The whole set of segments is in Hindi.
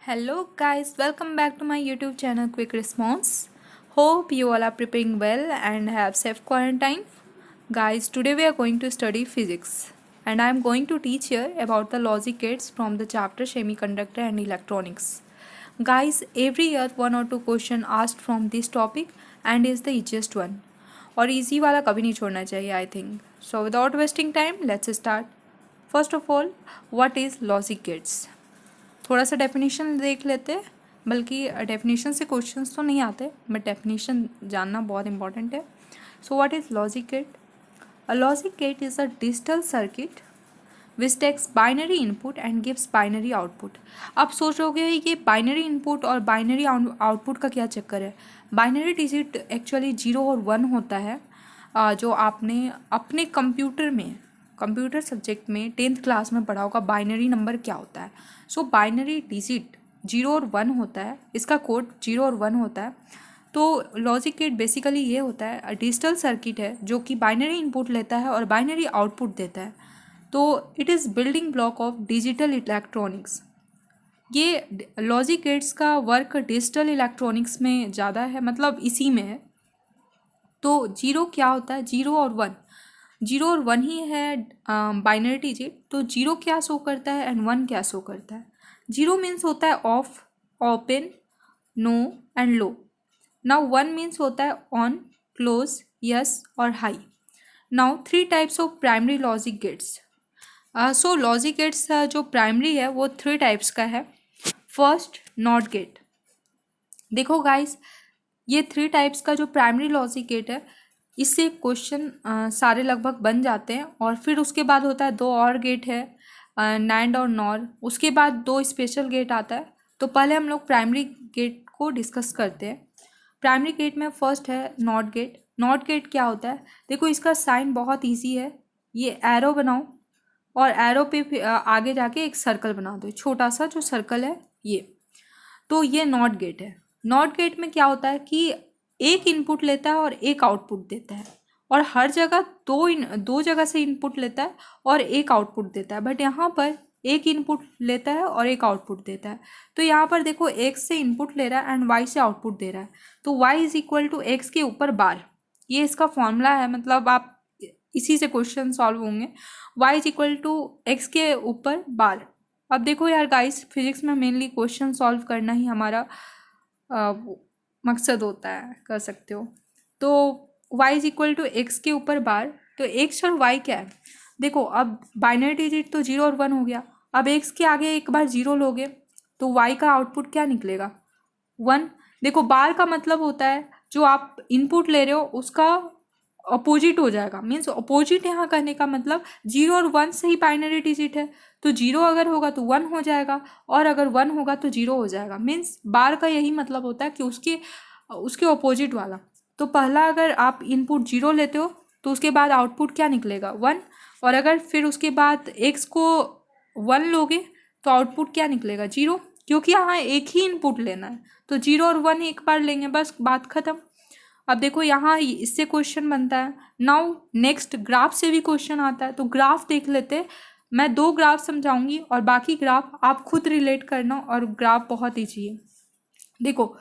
Hello guys, welcome back to my YouTube channel Quick Response. Hope you all are preparing well and have safe quarantine. Guys, today we are going to study physics and I am going to teach here about the logic gates from the chapter Semiconductor and Electronics. Guys, every year one or two question asked from this topic and is the easiest one. और easy वाला कभी नहीं छोड़ना चाहिए I think. So without wasting time, let's start. First of all, what is logic gates? थोड़ा सा डेफिनेशन देख लेते हैं, बल्कि डेफिनेशन से क्वेश्चंस तो नहीं आते बट डेफिनेशन जानना बहुत इंपॉर्टेंट है. So what is logic gate? A logic gate is a digital circuit which takes binary input and gives binary output. आप सोच रहे होगे ये बाइनरी इनपुट और बाइनरी आउटपुट का क्या चक्कर है. बाइनरी डिजिट एक्चुअली 0 और 1 होता है. जो आपने अपने कंप्यूटर सब्जेक्ट में 10th क्लास में पढ़ा होगा बाइनरी नंबर क्या होता है. सो बाइनरी डिजिट 0 और 1 होता है, इसका कोड 0 और 1 होता है. तो लॉजिक गेट बेसिकली ये होता है, डिजिटल सर्किट है जो कि बाइनरी इनपुट लेता है और बाइनरी आउटपुट देता है. तो it is building block of digital electronics. ये लॉजिक गेट्स का वर्क डिजिटल इलेक्ट्रॉनिक्स में ज़्यादा है, मतलब इसी में है. तो 0 क्या होता है? 0 और 1, 0 और 1 ही है बाइनरी डिजिट. तो 0 क्या शो करता है एंड 1 क्या शो करता है? 0 मीन्स होता है off, open, no and low. Now 1 means होता है ऑन, क्लोज, यस और high. Now 3 types of primary logic gates. So logic gates जो प्राइमरी है वो 3 टाइप्स का है. First, not gate. देखो गाइस, ये 3 टाइप्स का जो प्राइमरी लॉजिक गेट है, इससे क्वेश्चन सारे लगभग बन जाते हैं. और फिर उसके बाद होता है 2 और गेट है, नैंड और नॉर. उसके बाद 2 स्पेशल गेट आता है. तो पहले हम लोग प्राइमरी गेट को डिस्कस करते हैं. प्राइमरी गेट में फर्स्ट है नॉट गेट. नॉट गेट क्या होता है? देखो इसका साइन बहुत ईजी है. ये एरो बनाओ और एरो पे आगे जाके एक सर्कल बना दो, छोटा सा जो सर्कल है ये. तो ये नॉट गेट है. नॉट गेट में क्या होता है कि एक इनपुट लेता है और एक आउटपुट देता है, और हर जगह दो जगह से इनपुट लेता है और एक आउटपुट देता है. बट यहाँ पर एक इनपुट लेता है और एक आउटपुट देता है. तो यहाँ पर देखो x से इनपुट ले रहा है एंड y से आउटपुट दे रहा है. तो y is equal to X के ऊपर बार. ये इसका फॉर्मूला है, मतलब आप इसी से क्वेश्चन सॉल्व होंगे. y is equal to X के ऊपर बार. अब देखो यार गाइस, फिजिक्स में मेनली क्वेश्चन सॉल्व करना ही हमारा मकसद होता है, कर सकते हो. तो y is equal to X के ऊपर बार. तो x और y क्या है? देखो अब बाइनरी डिजिट तो 0 और 1 हो गया. अब x के आगे एक बार 0 लोगे तो y का आउटपुट क्या निकलेगा? 1. देखो बार का मतलब होता है जो आप इनपुट ले रहे हो उसका अपोजिट हो जाएगा. मीन्स अपोजिट यहाँ करने का मतलब 0 और 1 से ही बाइनरी डिजिट है. तो 0 अगर होगा तो 1 हो जाएगा, और अगर 1 होगा तो 0 हो जाएगा. मीन्स बार का यही मतलब होता है कि उसके अपोजिट वाला. तो पहला अगर आप इनपुट 0 लेते हो तो उसके बाद आउटपुट क्या निकलेगा? 1. और अगर फिर उसके बाद x को 1 लोगे तो आउटपुट क्या निकलेगा? 0. क्योंकि यहाँ एक ही इनपुट लेना है तो 0 और 1 एक बार लेंगे, बस बात खत्म. अब देखो यहाँ इससे क्वेश्चन बनता है. नाउ नेक्स्ट, ग्राफ से भी क्वेश्चन आता है. तो ग्राफ देख लेते हैं. मैं 2 ग्राफ समझाऊंगी और बाकी ग्राफ आप खुद रिलेट करना, और ग्राफ बहुत ईजी है. देखो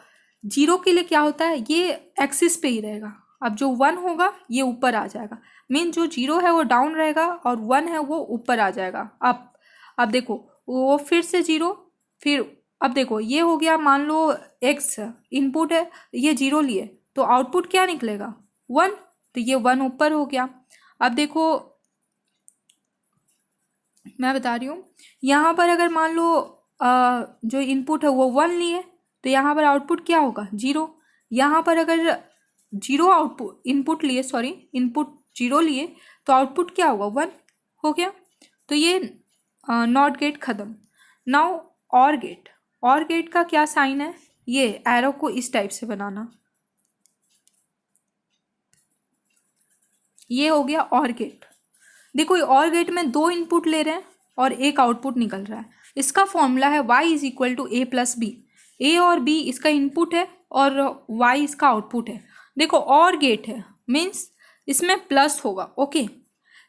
0 के लिए क्या होता है, ये एक्सिस पे ही रहेगा. अब जो 1 होगा ये ऊपर आ जाएगा. मीन जो 0 है वो डाउन रहेगा और 1 है वो ऊपर आ जाएगा. अब देखो वो फिर से 0, फिर अब देखो ये हो गया. मान लो x इनपुट है, ये 0 लिए तो आउटपुट क्या निकलेगा? 1. तो ये 1 ऊपर हो गया. अब देखो मैं बता रही हूँ, यहाँ पर अगर मान लो जो इनपुट है वो 1 लिए तो यहाँ पर आउटपुट क्या होगा? 0. यहाँ पर अगर 0 आउटपुट इनपुट लिए 0 लिए तो आउटपुट क्या होगा? 1 हो गया. तो ये नॉट गेट खत्म. नाउ और गेट का क्या साइन है? ये एरो को इस टाइप से बनाना. ये हो गया और गेट. देखो और गेट में 2 इनपुट ले रहे हैं और एक आउटपुट निकल रहा है. इसका फॉर्मूला है y is equal to A plus B. A और बी इसका इनपुट है और y इसका आउटपुट है. देखो और गेट है मीन्स इसमें प्लस होगा. ओके,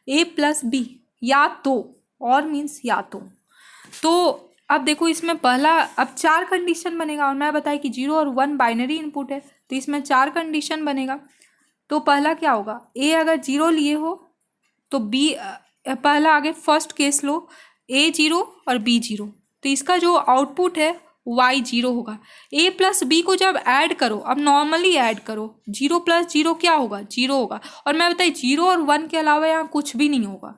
ए प्लस बी, या तो और मीन्स या तो अब देखो इसमें पहला, अब 4 कंडीशन बनेगा और मैं बताया कि 0 और 1 बाइनरी इनपुट है, तो इसमें 4 कंडीशन बनेगा। तो पहला क्या होगा, ए अगर 0 लिए हो तो बी, पहला आगे फर्स्ट केस लो, ए 0 और बी 0, तो इसका जो आउटपुट है वाई 0 होगा। ए प्लस बी को जब ऐड करो, अब नॉर्मली ऐड करो, 0 प्लस 0 क्या होगा, 0 होगा। और मैं बताइए 0 और 1 के अलावा यहाँ कुछ भी नहीं होगा।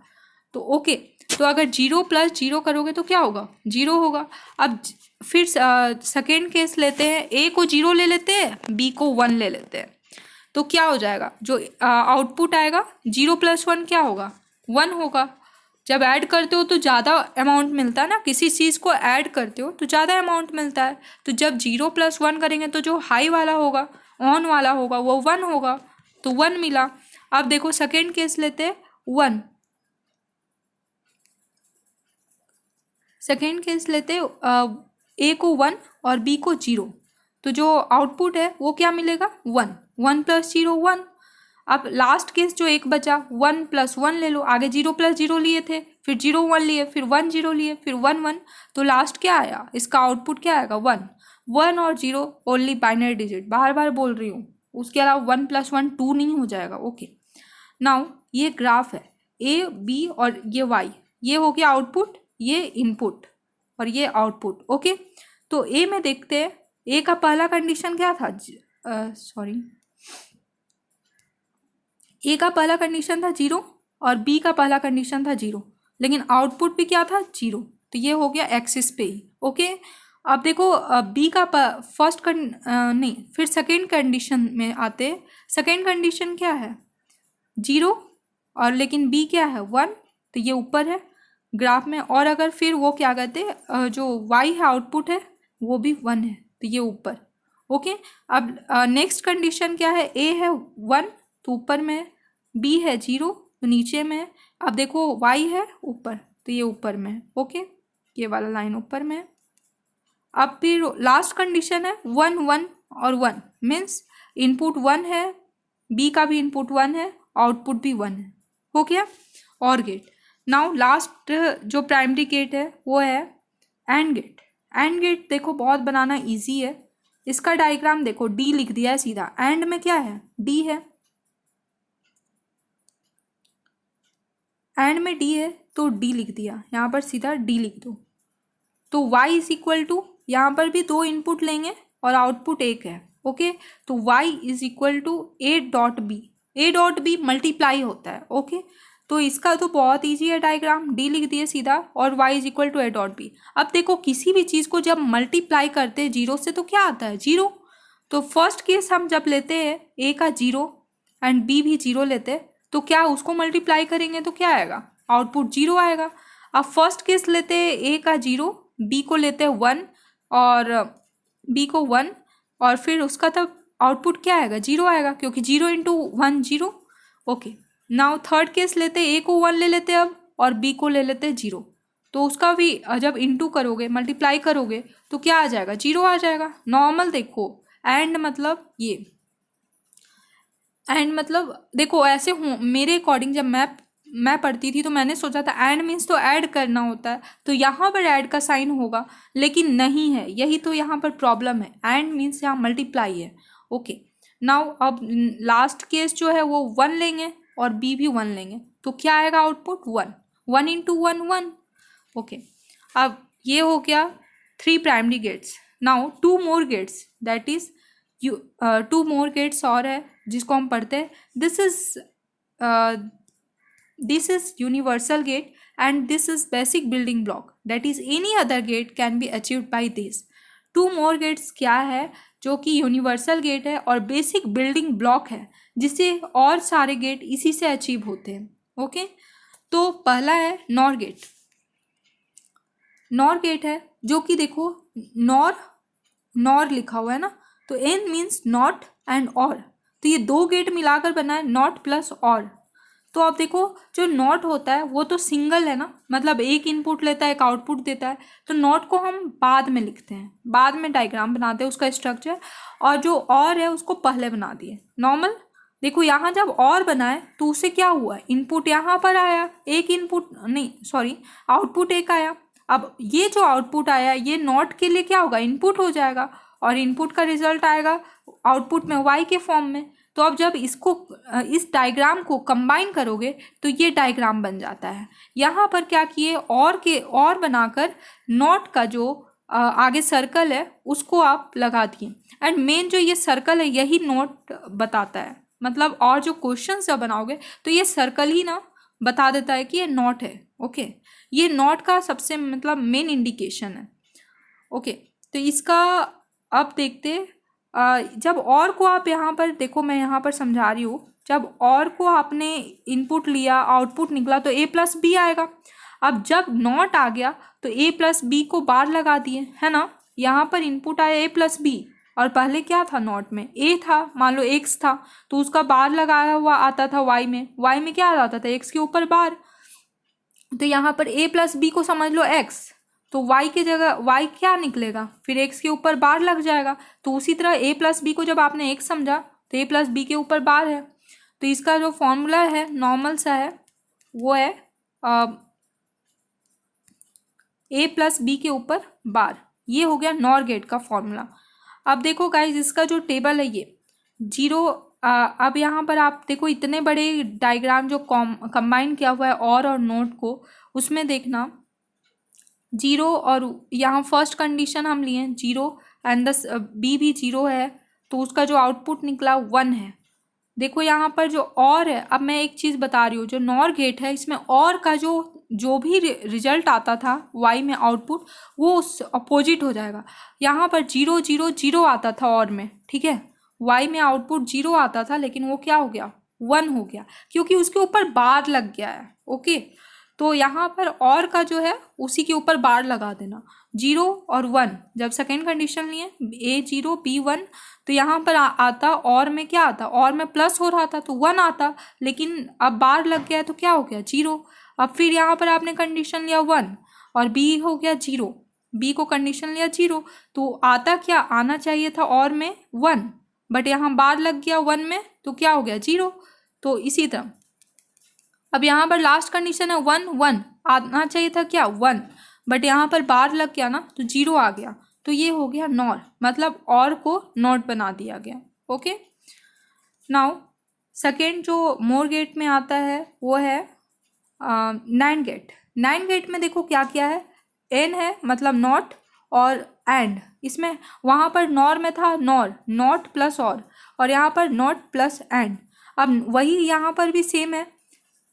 तो ओके, तो अगर 0 प्लस 0 करोगे तो क्या होगा, 0 होगा। अब फिर सेकेंड केस लेते हैं, ए को 0 ले लेते हैं, बी को 1 ले लेते हैं, तो क्या हो जाएगा, जो आउटपुट आएगा 0 प्लस 1 क्या होगा, 1 होगा। जब ऐड करते हो तो ज़्यादा अमाउंट मिलता है ना, किसी चीज़ को ऐड करते हो तो ज़्यादा अमाउंट मिलता है। तो जब 0 प्लस 1 करेंगे तो जो हाई वाला होगा, ऑन वाला होगा, वो 1 होगा, तो 1 मिला। अब देखो सेकेंड केस लेते हैं, 1, सेकेंड केस लेते ए को 1 और बी को 0, तो जो आउटपुट है वो क्या मिलेगा, 1, 1 प्लस 0 1। अब लास्ट केस जो एक बचा, 1 प्लस 1 ले लो, आगे 0 प्लस 0 लिए थे, फिर 0 1 लिए, फिर 1 0 लिए, फिर 1 1, तो लास्ट क्या आया, इसका आउटपुट क्या आएगा, 1। 1 और 0 ओनली बाइनरी डिजिट, बार बार बोल रही हूँ, उसके अलावा 1 प्लस 1 2 नहीं हो जाएगा। ओके, नाउ ये ग्राफ है, ए बी और ये वाई, ये हो गया आउटपुट, ये इनपुट और ये आउटपुट। ओके, तो ए में देखते हैं, ए का पहला कंडीशन क्या था, ए का पहला कंडीशन था 0 और बी का पहला कंडीशन था 0, लेकिन आउटपुट भी क्या था, 0, तो ये हो गया एक्सिस पे ही। ओके, अब देखो बी का फर्स्ट नहीं, फिर सेकेंड कंडीशन में आते, सेकेंड कंडीशन क्या है, 0 और लेकिन बी क्या है, 1, तो ये ऊपर है ग्राफ में। और अगर फिर वो क्या कहते हैं, जो वाई है आउटपुट है वो भी 1 है, तो ये ऊपर। ओके, अब नेक्स्ट कंडीशन क्या है, ए है 1 तो ऊपर में है, बी है 0 तो नीचे में है। अब देखो वाई है ऊपर, तो ये ऊपर में है। ओके, ये वाला लाइन ऊपर में है। अब फिर लास्ट कंडीशन है 1 1 और 1, मीन्स इनपुट 1 है, बी का भी इनपुट 1 है, आउटपुट भी 1 है। हो गया, और गेट। नाउ लास्ट जो प्राइमरी गेट है वो है एंड गेट। एंड गेट देखो बहुत बनाना इजी है, इसका डायग्राम देखो, डी लिख दिया है सीधा, एंड में क्या है, डी है, एंड में डी है तो डी लिख दिया, यहाँ पर सीधा डी लिख दो। तो y इज इक्वल टू, यहाँ पर भी 2 इनपुट लेंगे और आउटपुट 1 है। ओके, तो y is equal to A dot B, A dot B multiply होता है। ओके, तो इसका तो बहुत ईजी है डायग्राम, डी लिख दिए सीधा और y is equal to A dot B. अब देखो किसी भी चीज़ को जब मल्टीप्लाई करते हैं 0 से तो क्या आता है, 0। तो फर्स्ट केस हम जब लेते हैं a का 0 एंड b भी 0 लेते हैं, तो क्या उसको मल्टीप्लाई करेंगे तो क्या आएगा, आउटपुट 0 आएगा। अब फर्स्ट केस लेते हैं a का 0, b को लेते हैं 1 और b को 1, और फिर उसका तब आउटपुट क्या आएगा, 0 आएगा, क्योंकि 0 into 1 0। Okay, now third case लेते हैं, a को 1 ले लेते हैं अब और b को ले लेते हैं 0, तो उसका भी जब इंटू करोगे, मल्टीप्लाई करोगे तो क्या आ जाएगा, 0 आ जाएगा। नॉर्मल देखो, एंड मतलब ये, एंड मतलब देखो ऐसे हूँ, मेरे अकॉर्डिंग जब मैं पढ़ती थी तो मैंने सोचा था एंड मीन्स तो ऐड करना होता है, तो यहाँ पर ऐड का साइन होगा, लेकिन नहीं है, यही तो यहाँ पर प्रॉब्लम है, एंड मीन्स यहाँ मल्टीप्लाई है। ओके, नाउ अब लास्ट केस जो है वो 1 लेंगे और बी भी 1 लेंगे, तो क्या आएगा आउटपुट, 1, 1 इंटू 1 1। ओके, अब ये हो गया 3 primary gates. Now 2 more gates, that is 2 more gates और है जिसको हम पढ़ते हैं, this is universal gate and this is basic building block, that is any other gate can be achieved by this। 2 more gates क्या है, जो कि यूनिवर्सल गेट है और बेसिक बिल्डिंग ब्लॉक है, जिससे और सारे गेट इसी से अचीव होते हैं। ओके, तो पहला है नॉर गेट। नॉर गेट है जो कि देखो नॉर लिखा हुआ है ना, तो एन मीन्स नॉट एंड और, तो ये 2 गेट मिलाकर बना है नॉट प्लस और। तो अब देखो जो नॉट होता है वो तो सिंगल है ना, मतलब एक इनपुट लेता है, एक आउटपुट देता है, तो नॉट को हम बाद में लिखते हैं, बाद में डायग्राम बनाते हैं उसका स्ट्रक्चर, और जो और है उसको पहले बना दिए नॉर्मल। देखो यहाँ जब और बनाए तो उससे क्या हुआ, इनपुट यहाँ पर आया, एक इनपुट नहीं सॉरी आउटपुट 1 आया। अब ये जो आउटपुट आया ये नॉट के लिए क्या होगा, इनपुट हो जाएगा, और इनपुट का रिजल्ट आएगा आउटपुट में वाई के फॉर्म में। तो अब जब इसको इस डायग्राम को कंबाइन करोगे तो ये डायग्राम बन जाता है। यहाँ पर क्या किए, और बनाकर नॉट का जो आगे सर्कल है उसको आप लगा दिए, एंड मेन जो ये सर्कल है यही नोट बताता है, मतलब और जो क्वेश्चन जब बनाओगे तो ये सर्कल ही ना बता देता है कि ये नॉट है। ओके, ये नॉट का सबसे मतलब मेन इंडिकेशन है। ओके, तो इसका अब देखते जब और को आप यहाँ पर देखो, मैं यहाँ पर समझा रही हूँ, जब और को आपने इनपुट लिया आउटपुट निकला तो a प्लस बी आएगा। अब जब नॉट आ गया तो a प्लस बी को बार लगा दिए, है ना। यहाँ पर इनपुट आया a प्लस बी, और पहले क्या था नॉट में a था, मान लो x था तो उसका बार लगाया हुआ आता था y में क्या आता था, x के ऊपर बार। तो यहाँ पर a प्लस बी को समझ लो x, तो y की जगह y क्या निकलेगा, फिर x के ऊपर बार लग जाएगा। तो उसी तरह a प्लस बी को जब आपने x समझा तो a प्लस बी के ऊपर बार है। तो इसका जो फॉर्मूला है नॉर्मल सा है वो है a प्लस बी के ऊपर बार। ये हो गया नॉर गेट का फॉर्मूला। अब देखो गाइज, इसका जो टेबल है ये 0, अब यहाँ पर आप देखो इतने बड़े डायग्राम जो कंबाइन किया हुआ है और नोट को, उसमें देखना 0, और यहाँ फर्स्ट कंडीशन हम लिए 0 एंड द बी भी 0 है, तो उसका जो आउटपुट निकला 1 है। देखो यहाँ पर जो और है, अब मैं एक चीज़ बता रही हूँ, जो नॉर गेट है इसमें और का जो भी रिजल्ट आता था वाई में आउटपुट, वो उस अपोजिट हो जाएगा। यहाँ पर 0 0 0 आता था और में, ठीक है, वाई में आउटपुट 0 आता था, लेकिन वो क्या हो गया 1 हो गया, क्योंकि उसके ऊपर बार लग गया है। ओके, तो यहाँ पर और का जो है उसी के ऊपर बार लगा देना, 0 और 1। जब सेकेंड कंडीशन लिए a 0 b 1, तो यहाँ पर आता और में क्या आता, और में प्लस हो रहा था तो 1 आता, लेकिन अब बार लग गया है तो क्या हो गया 0। अब फिर यहाँ पर आपने कंडीशन लिया 1 और b हो गया 0, b को कंडीशन लिया 0, तो आता क्या, आना चाहिए था और में 1, बट यहाँ बार लग गया 1 में तो क्या हो गया 0। तो इसी तरह अब यहाँ पर लास्ट कंडीशन है 1 1, आना चाहिए था क्या 1, बट यहाँ पर बार लग गया ना तो 0 आ गया, तो ये हो गया नॉर, मतलब और को नॉट बना दिया गया। ओके, नाउ सेकेंड जो मोर गेट में आता है वो है नैंड गेट। नैंड गेट में देखो क्या क्या है, एन है मतलब नॉट और एंड, इसमें वहाँ पर नॉर में था नॉर, नॉट प्लस और यहाँ पर नॉट प्लस एंड। अब वही यहाँ पर भी सेम है,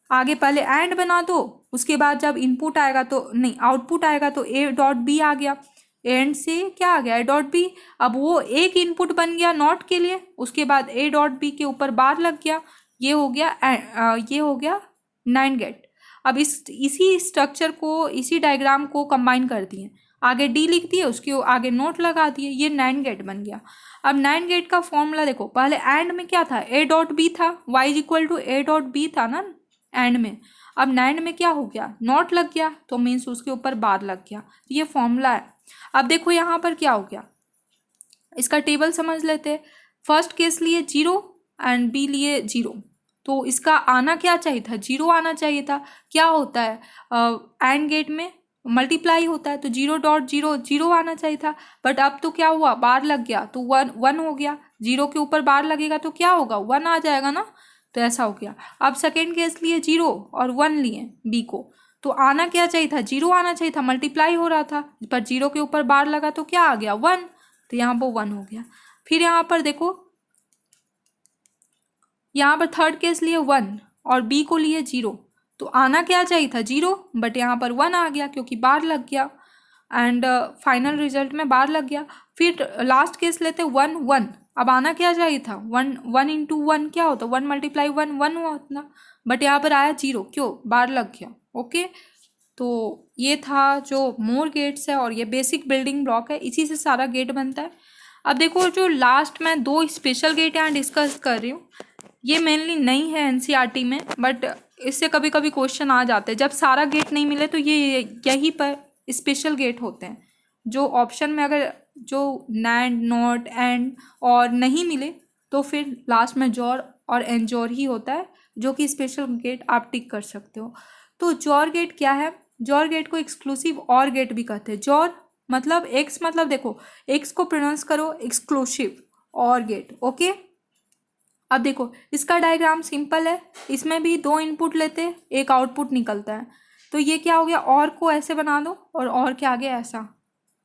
आगे पहले एंड बना दो, उसके बाद जब इनपुट आएगा तो नहीं आउटपुट आएगा तो ए डॉट बी आ गया, एंड से क्या आ गया ए डॉट बी। अब वो एक इनपुट बन गया नॉट के लिए, उसके बाद ए डॉट बी के ऊपर बार लग गया, ये हो गया नैंड गेट। अब इसी स्ट्रक्चर को, इसी डायग्राम को कंबाइन कर दिए, आगे डी लिख दिए, उसके आगे नोट लगा दिए, ये नैंड गेट बन गया। अब नैंड गेट का फॉर्मूला देखो, पहले एंड में क्या था ए डॉट बी था, Y is equal to A dot B था ना एंड में। अब नैंड में क्या हो गया नॉट लग गया, तो मीन्स उसके ऊपर बार लग गया, ये फॉर्मूला है। अब देखो यहाँ पर क्या हो गया, इसका टेबल समझ लेते। फर्स्ट केस लिए 0 एंड बी लिए 0, तो इसका आना क्या चाहिए था 0 आना चाहिए था। क्या होता है एंड गेट में मल्टीप्लाई होता है, तो 0.0 0 आना चाहिए था, बट अब तो क्या हुआ बार लग गया तो 1 हो गया, 0 के ऊपर बार लगेगा तो क्या होगा 1 आ जाएगा ना, तो ऐसा हो गया। अब सेकेंड केस लिए 0 और 1 लिए बी को, तो आना क्या चाहिए था 0 आना चाहिए था, मल्टीप्लाई हो रहा था, पर 0 के ऊपर बार लगा तो क्या आ गया 1, तो यहाँ पर 1 हो गया। फिर यहाँ पर देखो, यहाँ पर थर्ड केस लिए 1 और बी को लिए 0, तो आना क्या चाहिए था 0, बट यहाँ पर 1 आ गया क्योंकि बार लग गया, एंड फाइनल रिजल्ट में बार लग गया। फिर लास्ट केस लेते 1 1, अब आना क्या चाहिए था 1 इंटू 1 क्या होता 1 मल्टीप्लाई 1 1 हुआ उतना, बट यहाँ पर आया 0, क्यों बार लग गया। ओके, तो ये था जो मोर गेट्स है, और ये बेसिक बिल्डिंग ब्लॉक है, इसी से सारा गेट बनता है। अब देखो जो लास्ट में 2 स्पेशल गेट यहाँ डिस्कस कर रही हूँ, ये मेनली नहीं है एनसीईआरटी में, बट इससे कभी कभी क्वेश्चन आ जाते हैं। जब सारा गेट नहीं मिले तो ये यहीं पर स्पेशल गेट होते हैं, जो ऑप्शन में अगर जो नैंड नॉट एंड और नहीं मिले तो फिर लास्ट में जॉर और एंजॉर ही होता है, जो कि स्पेशल गेट आप टिक कर सकते हो। तो जॉर गेट क्या है, जॉर गेट को एक्सक्लूसिव और गेट भी कहते हैं। जॉर मतलब एक्स, मतलब देखो एक्स को प्रोनाउंस करो एक्सक्लूसिव और गेट। ओके, अब देखो इसका डायग्राम सिंपल है, इसमें भी दो इनपुट लेते हैं, एक आउटपुट निकलता है। तो ये क्या हो गया, और को ऐसे बना दो और के आगे ऐसा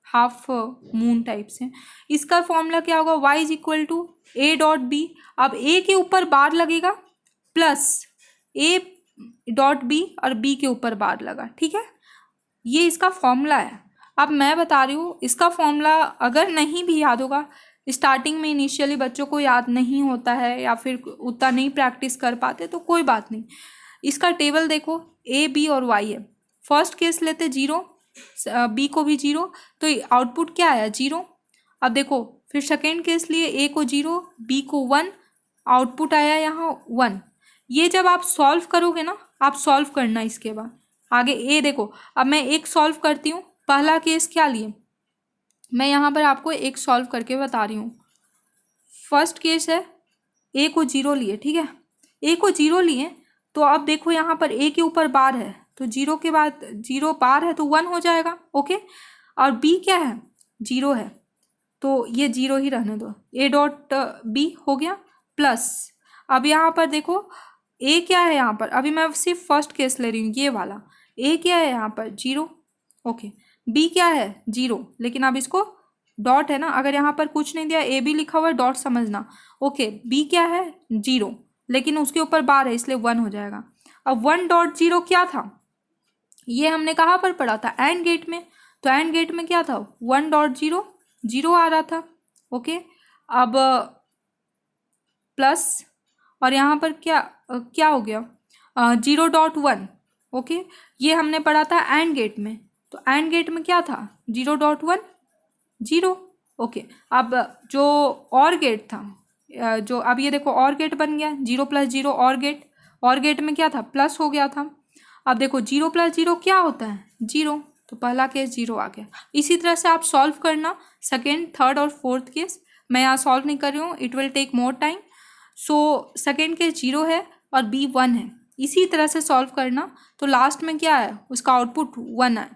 हाफ मून टाइप से। इसका फॉर्मूला क्या होगा, y is equal to A dot B. अब ए के ऊपर बार लगेगा प्लस ए डॉट बी और बी के ऊपर बार लगा, ठीक है। ये इसका फॉर्मूला है। अब मैं बता रही हूँ इसका फॉर्मूला अगर नहीं भी याद होगा, स्टार्टिंग में इनिशियली बच्चों को याद नहीं होता है या फिर उतना नहीं प्रैक्टिस कर पाते तो कोई बात नहीं। इसका टेबल देखो, ए बी और वाई है। फर्स्ट केस लेते जीरो, बी को भी जीरो, तो आउटपुट क्या आया, जीरो। अब देखो फिर सेकेंड केस लिए, ए को जीरो बी को वन, आउटपुट आया यहाँ वन। ये जब आप सॉल्व करोगे ना, आप सॉल्व करना इसके बाद आगे। ए देखो अब मैं एक सॉल्व करती हूँ, पहला केस क्या लिए, मैं यहाँ पर आपको एक सॉल्व करके बता रही हूँ। फर्स्ट केस है ए को जीरो लिए, ठीक है, ए को जीरो लिए, तो अब देखो यहाँ पर ए के ऊपर बार है, तो जीरो के बाद जीरो बार है तो वन हो जाएगा। ओके, और बी क्या है, जीरो है, तो ये जीरो ही रहने दो, ए डॉट बी हो गया प्लस। अब यहाँ पर देखो ए क्या है, यहाँ पर अभी मैं सिर्फ फर्स्ट केस ले रही हूँ ये वाला, ए क्या है यहाँ पर जीरो। ओके, बी क्या है जीरो, लेकिन अब इसको डॉट है ना, अगर यहाँ पर कुछ नहीं दिया ए बी लिखा हुआ है डॉट समझना। ओके, बी क्या है जीरो, लेकिन उसके ऊपर बार है इसलिए वन हो जाएगा। अब वन डॉट जीरो क्या था, ये हमने कहाँ पर पढ़ा था, एंड गेट में। तो एंड गेट में क्या था, वन डॉट जीरो, जीरो आ रहा था। ओके, अब प्लस, और यहाँ पर क्या हो गया, जीरो डॉट वन। ओके, ये हमने पढ़ा था एंड गेट में, तो एंड गेट में क्या था, zero dot one, zero. Okay, अब जो और गेट था, जो अब ये देखो और गेट बन गया, जीरो प्लस जीरो और गेट में क्या था, प्लस हो गया था। अब देखो जीरो प्लस जीरो क्या होता है, जीरो, तो पहला केस जीरो आ गया। इसी तरह से आप सॉल्व करना सेकेंड, थर्ड और फोर्थ केस। मैं यहाँ सॉल्व नहीं कर रही हूँ, it will take more time. So second case zero है और बी वन है, इसी तरह से सॉल्व करना। तो लास्ट में क्या है, उसका आउटपुट वन है।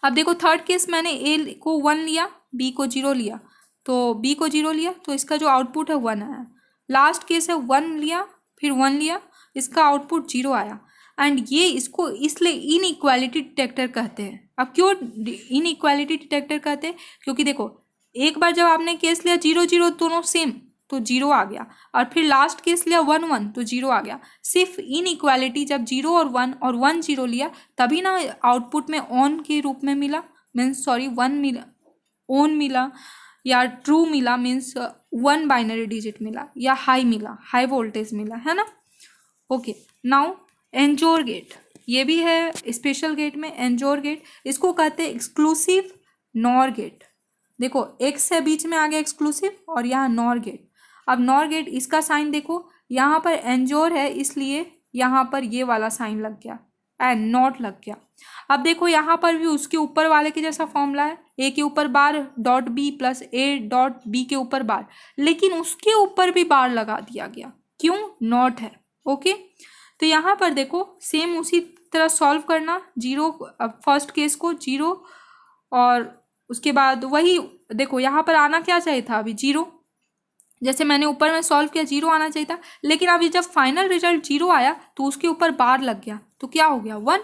अब देखो थर्ड केस मैंने ए को वन लिया, बी को जीरो लिया, तो बी को जीरो लिया तो इसका जो आउटपुट है वन आया। लास्ट केस है वन लिया फिर वन लिया, इसका आउटपुट जीरो आया। एंड ये इसको इसलिए इनइक्वालिटी डिटेक्टर कहते हैं। अब क्यों इनइक्वालिटी डिटेक्टर कहते हैं, क्योंकि देखो एक बार जब आपने केस लिया जीरो जीरो दोनों सेम तो जीरो आ गया, और फिर लास्ट केस लिया वन वन तो जीरो आ गया। सिर्फ इनइक्वालिटी जब जीरो और वन जीरो लिया तभी ना आउटपुट में ऑन के रूप में मिला, मीन्स सॉरी वन मिला, ऑन मिला या ट्रू मिला, मीन्स वन बाइनरी डिजिट मिला या हाई मिला, हाई वोल्टेज मिला, है ना। ओके, नाउ एंजोर गेट, ये भी है स्पेशल गेट में एंजोर गेट, इसको कहते हैं एक्सक्लूसिव नॉर गेट। देखो एक्स है बीच में आ गया एक्सक्लूसिव और यहाँ नॉर गेट। अब नॉर गेट इसका साइन देखो, यहाँ पर एंजोर है इसलिए यहाँ पर ये वाला साइन लग गया एंड नॉट लग गया। अब देखो यहाँ पर भी उसके ऊपर वाले के जैसा फॉर्मूला है, ए के ऊपर bar dot B plus A dot B के ऊपर बार, लेकिन उसके ऊपर भी बार लगा दिया गया, क्यों, नॉट है। ओके, तो यहाँ पर देखो सेम उसी तरह सॉल्व करना, जीरो फर्स्ट केस को जीरो, और उसके बाद वही देखो यहाँ पर आना क्या चाहिए था, अभी जीरो, जैसे मैंने ऊपर में सॉल्व किया जीरो आना चाहिए था, लेकिन अभी जब फाइनल रिजल्ट जीरो आया तो उसके ऊपर बार लग गया तो क्या हो गया, वन।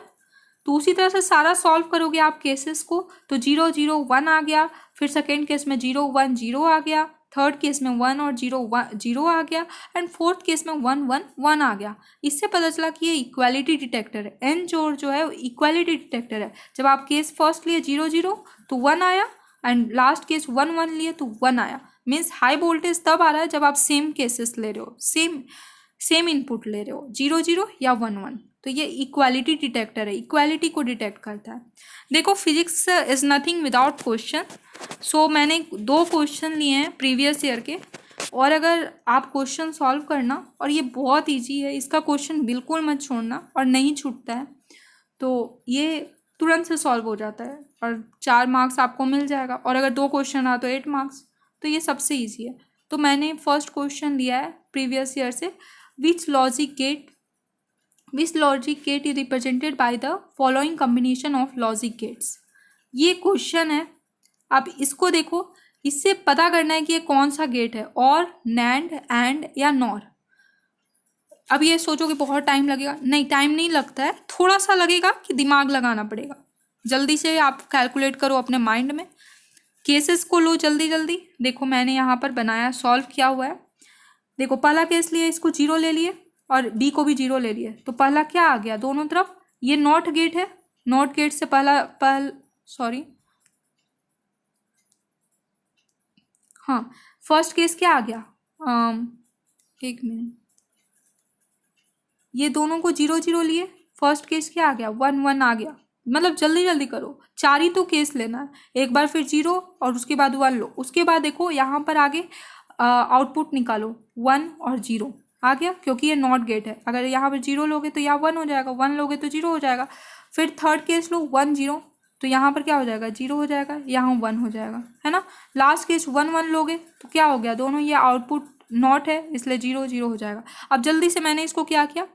तो उसी तरह से सारा सॉल्व करोगे आप केसेस को, तो जीरो जीरो वन आ गया, फिर सेकेंड केस में जीरो वन जीरो आ गया, थर्ड केस में वन और जीरो जीरो आ गया, एंड फोर्थ केस में वन वन वन आ गया। इससे पता चला कि ये इक्वालिटी डिटेक्टर है, एंजोर जो है इक्वालिटी डिटेक्टर है। जब आप केस फर्स्ट लिए जीरो जीरो तो वन आया, and last case one one लिए तो वन आया। मीन्स हाई वोल्टेज तब आ रहा है जब आप सेम केसेस ले रहे हो, सेम इनपुट ले रहे हो, जीरो जीरो या वन वन। तो ये इक्वालिटी डिटेक्टर है, इक्वालिटी को डिटेक्ट करता है। देखो physics is nothing without question. So मैंने दो क्वेश्चन लिए हैं प्रीवियस ईयर के, और अगर आप क्वेश्चन सॉल्व करना, और ये बहुत ईजी है, इसका क्वेश्चन बिल्कुल मत छोड़ना, और नहीं छूटता है, तो ये तुरंत से सॉल्व हो जाता है और 4 मार्क्स आपको मिल जाएगा, और अगर दो क्वेश्चन आ तो 8 मार्क्स। तो ये सबसे ईजी है। तो मैंने फर्स्ट क्वेश्चन लिया है प्रीवियस ईयर से, which logic gate which logic gate is represented by the following combination of logic gates. ये क्वेश्चन है, अब इसको देखो, इससे पता करना है कि ये कौन सा गेट है, और, नैंड, एंड या नॉर। अब ये सोचो कि बहुत टाइम लगेगा, नहीं टाइम नहीं लगता है, थोड़ा सा लगेगा कि दिमाग लगाना पड़ेगा। जल्दी से आप कैलकुलेट करो अपने माइंड में, केसेस को लो जल्दी जल्दी। देखो मैंने यहाँ पर बनाया, सॉल्व किया हुआ है। देखो पहला केस लिए, इसको 0 ले लिए और बी को भी 0 ले लिए, तो पहला क्या आ गया दोनों तरफ, ये नॉट गेट है, नॉट गेट से फर्स्ट केस क्या आ गया, एक मिनट, ये दोनों को 0 0 लिए, फर्स्ट केस क्या आ गया, 1 1 आ गया। मतलब जल्दी जल्दी करो, 4 ही तो केस लेना है, एक बार फिर 0 और उसके बाद 1 लो, उसके बाद देखो यहाँ पर आगे आउटपुट निकालो, 1 और 0 आ गया, क्योंकि ये नॉट गेट है। अगर यहाँ पर 0 लोगे तो यहाँ 1 हो जाएगा, 1 लोगे तो 0 हो जाएगा। फिर थर्ड केस लो, 1 0, तो यहाँ पर क्या हो जाएगा, 0 हो जाएगा, यहाँ 1 हो जाएगा, है ना। लास्ट केस 1 1 लोगे तो क्या हो गया, दोनों ये आउटपुट नॉट है, इसलिए 0 0 हो जाएगा। अब जल्दी से मैंने इसको क्या किया,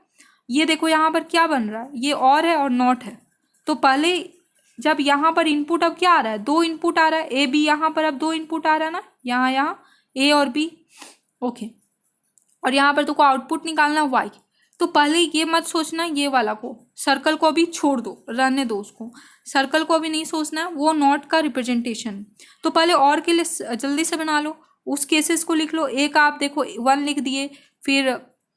ये देखो यहाँ पर क्या बन रहा है, ये और है और नॉट है, तो पहले जब यहाँ पर इनपुट अब क्या आ रहा है, 2 इनपुट आ रहा है, ए बी, यहाँ पर अब 2 इनपुट आ रहा है ना, यहाँ ए और बी, ओके, और यहाँ पर तुमको आउटपुट निकालना वाई। तो पहले ये मत सोचना ये वाला को, सर्कल को अभी छोड़ दो, रहने दो उसको, सर्कल को अभी नहीं सोचना है, वो नॉट का रिप्रेजेंटेशन। तो पहले और के लिए जल्दी से बना लो, उस केसेस को लिख लो। ए का आप देखो 1 लिख दिए, फिर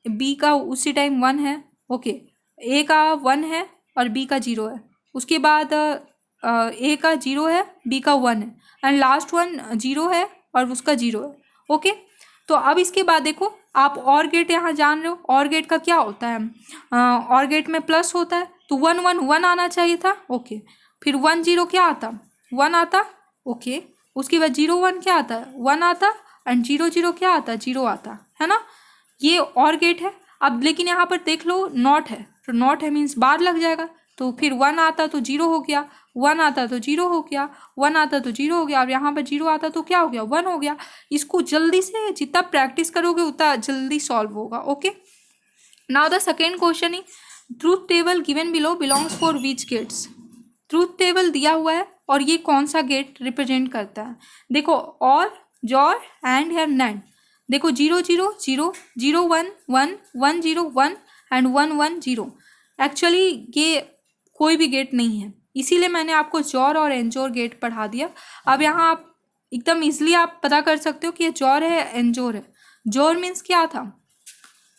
बी का उसी टाइम 1 है, ओके, ए का 1 है और बी का 0 है, उसके बाद ए का 0 है, बी का 1 है, एंड लास्ट वन 0 है और उसका 0 है, ओके। तो अब इसके बाद देखो, आप और गेट यहाँ जान रहे हो, और गेट का क्या होता है, और गेट में प्लस होता है, तो 1 1 1 आना चाहिए था, ओके, फिर 1 0 क्या आता, 1 आता, ओके, उसके बाद 0 1 क्या आता है, 1 आता, एंड 0 0 क्या आता, 0 आता है ना। ये और गेट है। अब लेकिन यहाँ पर देख लो नॉट है, तो नॉट है मीन्स बार लग जाएगा, तो फिर 1 आता तो 0 हो गया, 1 आता तो 0 हो गया, 1 आता तो 0 हो गया, और यहाँ पर 0 आता तो क्या हो गया, 1 हो गया। इसको जल्दी से जितना प्रैक्टिस करोगे उतना जल्दी सॉल्व होगा, okay. Now the second question is, truth table given below belongs for which gates. Truth table दिया हुआ है और ये कौन सा गेट रिप्रेजेंट करता है, देखो, और, जॉर, एंड या नैंड। देखो 0 0 0 0 1 1 1 0 1 एंड 1 1 0, एक्चुअली ये कोई भी गेट नहीं है, इसीलिए मैंने आपको जॉर और एंजोर गेट पढ़ा दिया। अब यहाँ आप एकदम इजीली आप पता कर सकते हो कि ये जॉर है, एंजोर है। जॉर मीन्स क्या था,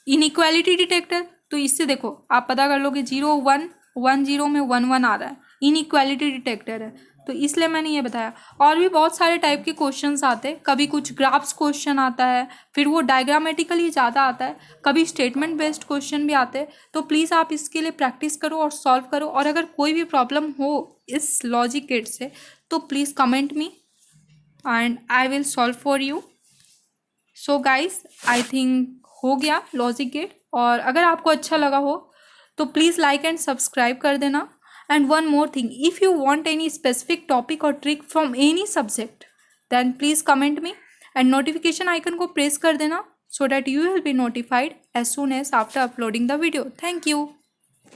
इनइक्वालिटी डिटेक्टर, तो इससे देखो आप पता कर लो कि 0 1 1 0 में 1 1 आ रहा है, इनइक्वालिटी डिटेक्टर है, तो इसलिए मैंने ये बताया। और भी बहुत सारे टाइप के क्वेश्चंस आते हैं, कभी कुछ ग्राफ्स क्वेश्चन आता है, फिर वो डायग्रामेटिकली ज़्यादा आता है, कभी स्टेटमेंट बेस्ड क्वेश्चन भी आते हैं। तो प्लीज़ आप इसके लिए प्रैक्टिस करो और सॉल्व करो, और अगर कोई भी प्रॉब्लम हो इस लॉजिक गेट से तो please comment me and I will solve for you. So guys I think हो गया लॉजिक गेट, और अगर आपको अच्छा लगा हो तो प्लीज़ लाइक एंड सब्सक्राइब कर देना। And one more thing, if you want any specific topic or trick from any subject, then please comment me and notification icon को press कर देना so that you will be notified as soon as after uploading the video. Thank you.